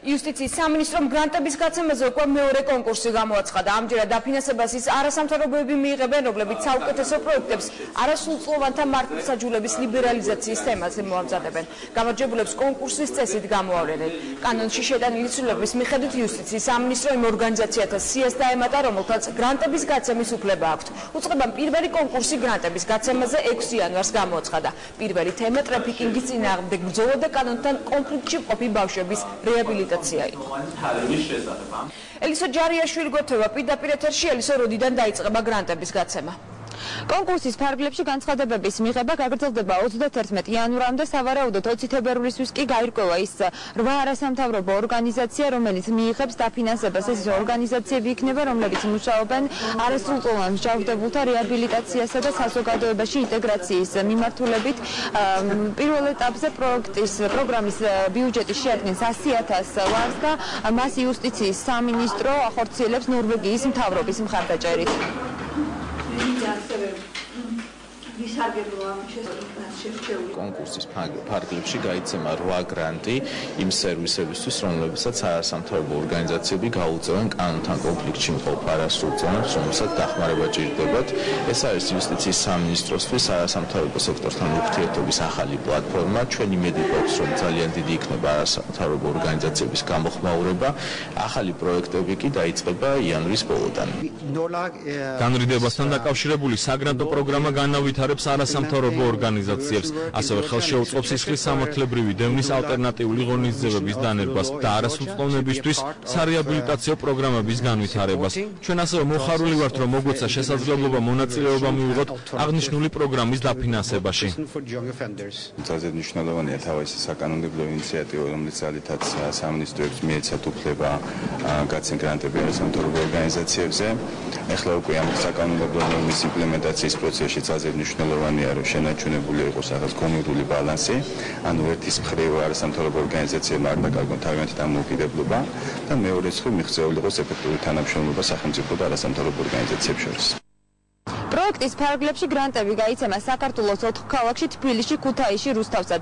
იუსტიციის სამინისტრომ გრანტების გაცემაზე უკვე მეორე კონკურსი გამოაცხადა. ამჯერად დაფინანსებას ის არასამთავრობოები მიიღებენ, რომლებიც საუკეთესო პროექტებს არასრულწლოვანთა მართლმსაჯულების ლიბერალიზაციის თემაზე მოამზადებენ. გამარჯვებულებს კონკურსის წესით გამოავლენენ. კანონში შეტანილი ცვლილების მიხედვით იუსტიციის სამინისტრო იმ ორგანიზაციათა სიას დაემატა, რომელთაც გრანტების გაცემის უფლება აქვთ. უწყებამ პირველი კონკურსი გრანტების გაცემაზე 6 იანვარს გამოაცხადა. პირველი თემა ტრაფიკინგის წინააღმდეგ ბრძოლა და კანონთან კონფლიქტში მყოფი ბავშვების რეაბილიტაცია იყო. ელისო ჯარიაშვილი გვეთვება პირდაპირ ეთერში. ელისო, როდიდან დაიწყება გრანტების გაცემა? კონკურსის ფარგლებში განცხადებების მიღება გაგრძელდება 31 იანვრამდე, სავარაუდოდ 20 თებერვლისთვის კი გაირკვევა ის 8 არასამთავრობო ორგანიზაცია, რომელიც მიიღებს დაფინანსებას. ეს ორგანიზაციები იქნება, რომლებიც მუშაობენ არასრულწლოვან მსჯავრდებულთა რეაბილიტაციასა და საზოგადოებაში ინტეგრაციის მიმართულებით. პირველ ეტაპზე პროგრამის ბიუჯეტი შეადგენს 100,000 ლარს და მას იუსტიციის სამინისტრო ახორციელებს ნორვეგიის მთავრობის მხარდაჭერით. კონკურსის ფარგლებში გაიცემა 8 გრანტი იმ სერვისებისთვის, რომლებსაც არასამთავრობო ორგანიზაციები გაუწევენ კანონთან კონფლიქტში მყოფ არასრულწლოვანებს, რომელსაც დახმარება ჭირდებათ. ეს არის იუსტიციის სამინისტროსთვის არასამთავრობო სექტორთან ურთიერთობის ახალი პლატფორმა. ჩვენ იმედი გვაქვს, რომ ძალიან დიდი იქნება არასამთავრობო ორგანიზაციების გამოხმაურება. ახალი პროექტები კი დაიწყება იანვრის ბოლოდან. განრიდებასთან დაკავშირებული საგრანტო პროგრამა განავითარებს არასამთავრობო ორგანიზაციებს, ასევე ხელს შეუწყობს სისხლის სამართლებრივი დევნის ალტერნატიული ღონისძიებების დანერგვას და არასრულწლოვნებისთვის სარეაბილიტაციო პროგრამების განვითარებას. ჩვენ ასევე მოხარული ვართ, რომ მოგვეცა შესაძლებლობა მონაწილეობა მივიღოთ აღნიშნული პროგრამის დაფინანსებაში. ძალიან მნიშვნელოვანია თავისი საკანონმდებლო ინიციატივა, რომელიც ძალითაც სამინისტროებს მიეცათ უფლება გაცენ გრანტები არასამთავრობო ორგანიზაციებზე. ეხლა უკვე ამ საკანონმდებლო ნორმის იმპლემენტაციის პროცესში ძალიან მნიშვნელოვანია, რომ შენარჩუნებული იყოს რაღაც გონივრული ბალანსი, ანუ ერთის მხრივ არასამთავრობო ორგანიზაციებმა არ დაკარგონ თავიანთი დამოუკიდებლობა და მეორეს მხრივ მიღწეული იყოს ეფექტური თანამშრომლობა სახელმწიფო და არასამთავრობო ორგანიზაციებს შორის. პროექტის ფარგლებში გრანტები გაიცემა საქართველოს 4 ქალაქში, თბილისში, ქუთაისში, რუსთავსა